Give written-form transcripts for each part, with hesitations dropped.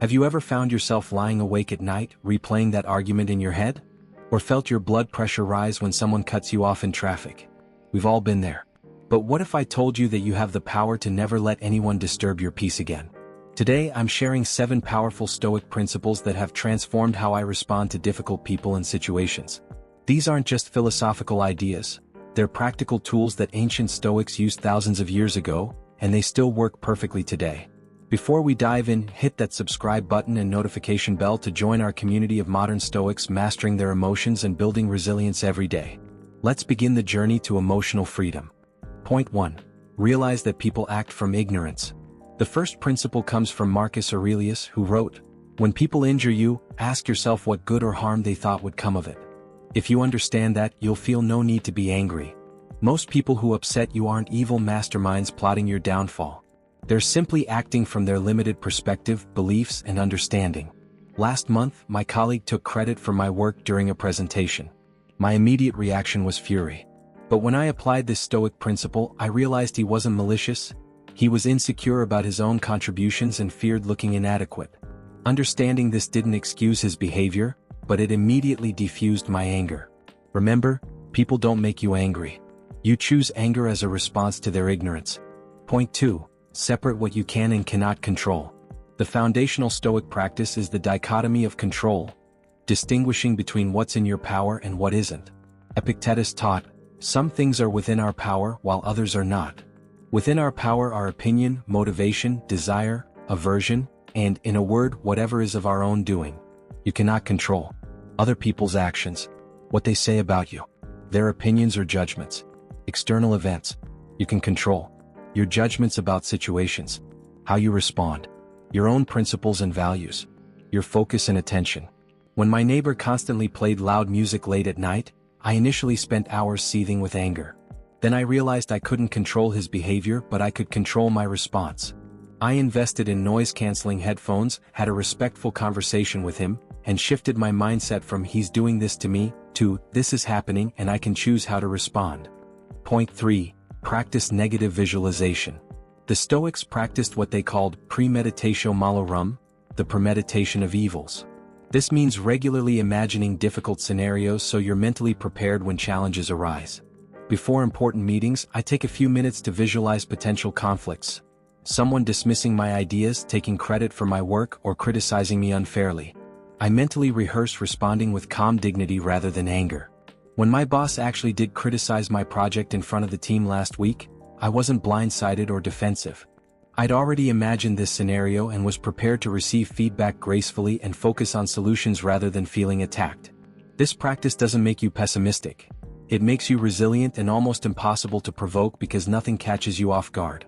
Have you ever found yourself lying awake at night, replaying that argument in your head? Or felt your blood pressure rise when someone cuts you off in traffic? We've all been there. But what if I told you that you have the power to never let anyone disturb your peace again? Today I'm sharing 7 powerful Stoic principles that have transformed how I respond to difficult people and situations. These aren't just philosophical ideas, they're practical tools that ancient Stoics used thousands of years ago, and they still work perfectly today. Before we dive in, hit that subscribe button and notification bell to join our community of modern Stoics mastering their emotions and building resilience every day. Let's begin the journey to emotional freedom. Point 1. Realize that people act from ignorance. The first principle comes from Marcus Aurelius, who wrote, "When people injure you, ask yourself what good or harm they thought would come of it. If you understand that, you'll feel no need to be angry. Most people who upset you aren't evil masterminds plotting your downfall. They're simply acting from their limited perspective, beliefs, and understanding." Last month, my colleague took credit for my work during a presentation. My immediate reaction was fury. But when I applied this Stoic principle, I realized he wasn't malicious. He was insecure about his own contributions and feared looking inadequate. Understanding this didn't excuse his behavior, but it immediately diffused my anger. Remember, people don't make you angry. You choose anger as a response to their ignorance. Point 2. Separate what you can and cannot control. The foundational Stoic practice is the dichotomy of control, distinguishing between what's in your power and what isn't. Epictetus taught, "Some things are within our power while others are not." Within our power are opinion, motivation, desire, aversion, and, in a word, whatever is of our own doing. You cannot control other people's actions, what they say about you, their opinions or judgments. External events, you can control your judgments about situations, how you respond, your own principles and values, your focus and attention. When my neighbor constantly played loud music late at night, I initially spent hours seething with anger. Then I realized I couldn't control his behavior, but I could control my response. I invested in noise-canceling headphones, had a respectful conversation with him, and shifted my mindset from "he's doing this to me" to "this is happening and I can choose how to respond." Point 3. Practice negative visualization. The Stoics practiced what they called premeditatio malorum, the premeditation of evils. This means regularly imagining difficult scenarios so you're mentally prepared when challenges arise. Before important meetings, I take a few minutes to visualize potential conflicts. Someone dismissing my ideas, taking credit for my work, or criticizing me unfairly. I mentally rehearse responding with calm dignity rather than anger. When my boss actually did criticize my project in front of the team last week, I wasn't blindsided or defensive. I'd already imagined this scenario and was prepared to receive feedback gracefully and focus on solutions rather than feeling attacked. This practice doesn't make you pessimistic. It makes you resilient and almost impossible to provoke because nothing catches you off guard.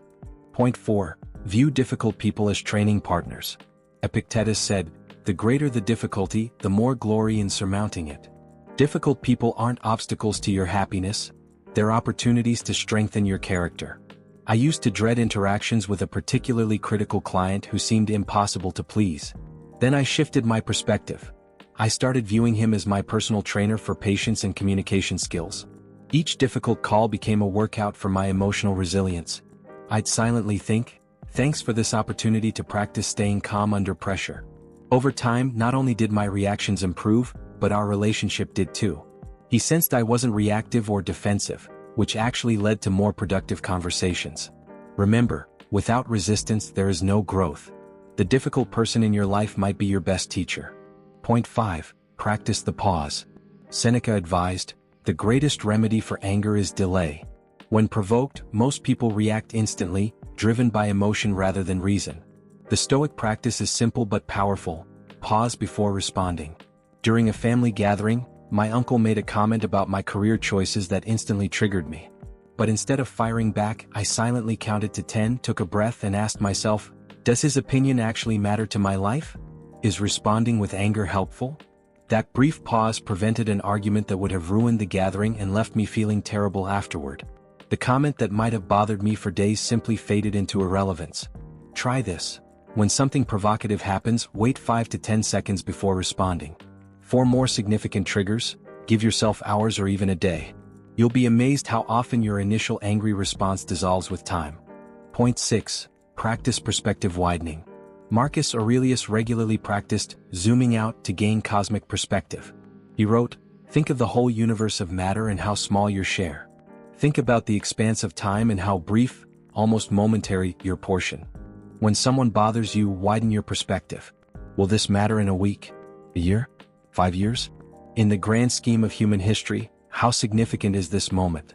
Point 4. View difficult people as training partners. Epictetus said, "The greater the difficulty, the more glory in surmounting it." Difficult people aren't obstacles to your happiness, they're opportunities to strengthen your character. I used to dread interactions with a particularly critical client who seemed impossible to please. Then I shifted my perspective. I started viewing him as my personal trainer for patience and communication skills. Each difficult call became a workout for my emotional resilience. I'd silently think, "Thanks for this opportunity to practice staying calm under pressure." Over time, not only did my reactions improve, but our relationship did too. He sensed I wasn't reactive or defensive, which actually led to more productive conversations. Remember, without resistance there is no growth. The difficult person in your life might be your best teacher. Point 5. Practice the pause. Seneca advised, "The greatest remedy for anger is delay." When provoked, most people react instantly, driven by emotion rather than reason. The Stoic practice is simple but powerful. Pause before responding. During a family gathering, my uncle made a comment about my career choices that instantly triggered me. But instead of firing back, I silently counted to 10, took a breath and asked myself, does his opinion actually matter to my life? Is responding with anger helpful? That brief pause prevented an argument that would have ruined the gathering and left me feeling terrible afterward. The comment that might have bothered me for days simply faded into irrelevance. Try this. When something provocative happens, wait 5 to 10 seconds before responding. For more significant triggers, give yourself hours or even a day. You'll be amazed how often your initial angry response dissolves with time. Point 6. Practice perspective widening. Marcus Aurelius regularly practiced zooming out to gain cosmic perspective. He wrote, "Think of the whole universe of matter and how small your share. Think about the expanse of time and how brief, almost momentary, your portion. When someone bothers you, widen your perspective. Will this matter in a week, a year, 5 years? In the grand scheme of human history, how significant is this moment?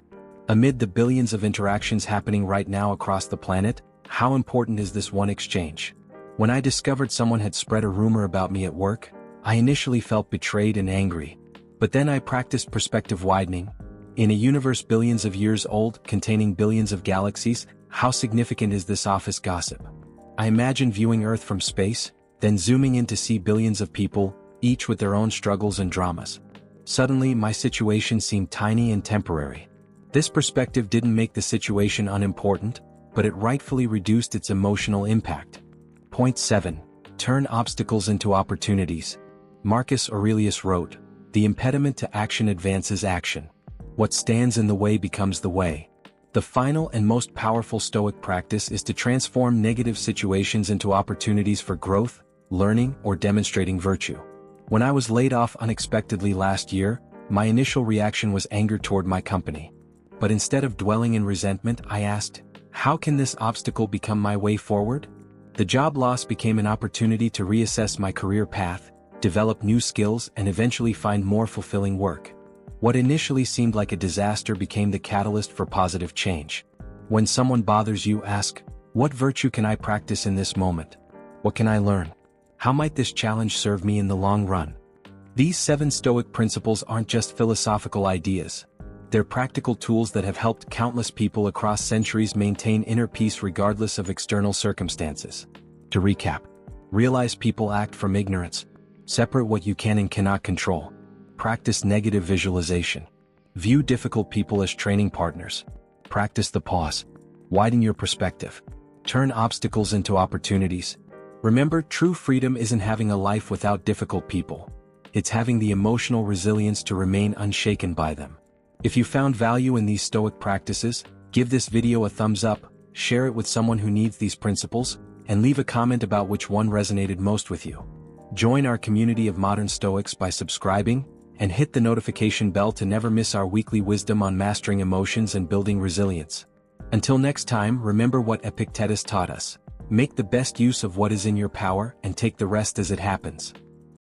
Amid the billions of interactions happening right now across the planet, how important is this one exchange? When I discovered someone had spread a rumor about me at work, I initially felt betrayed and angry. But then I practiced perspective widening. In a universe billions of years old, containing billions of galaxies, how significant is this office gossip? I imagine viewing Earth from space, then zooming in to see billions of people, each with their own struggles and dramas. Suddenly, my situation seemed tiny and temporary. This perspective didn't make the situation unimportant, but it rightfully reduced its emotional impact. Point 7. Turn obstacles into opportunities. Marcus Aurelius wrote, "The impediment to action advances action. What stands in the way becomes the way." The final and most powerful Stoic practice is to transform negative situations into opportunities for growth, learning, or demonstrating virtue. When I was laid off unexpectedly last year, my initial reaction was anger toward my company. But instead of dwelling in resentment, I asked, how can this obstacle become my way forward? The job loss became an opportunity to reassess my career path, develop new skills, and eventually find more fulfilling work. What initially seemed like a disaster became the catalyst for positive change. When someone bothers you, ask, what virtue can I practice in this moment? What can I learn? How might this challenge serve me in the long run? These 7 Stoic principles aren't just philosophical ideas. They're practical tools that have helped countless people across centuries maintain inner peace regardless of external circumstances. To recap, realize people act from ignorance. Separate what you can and cannot control. Practice negative visualization. View difficult people as training partners. Practice the pause. Widen your perspective. Turn obstacles into opportunities. Remember, true freedom isn't having a life without difficult people. It's having the emotional resilience to remain unshaken by them. If you found value in these Stoic practices, give this video a thumbs up, share it with someone who needs these principles, and leave a comment about which one resonated most with you. Join our community of modern Stoics by subscribing, and hit the notification bell to never miss our weekly wisdom on mastering emotions and building resilience. Until next time, remember what Epictetus taught us. Make the best use of what is in your power and take the rest as it happens.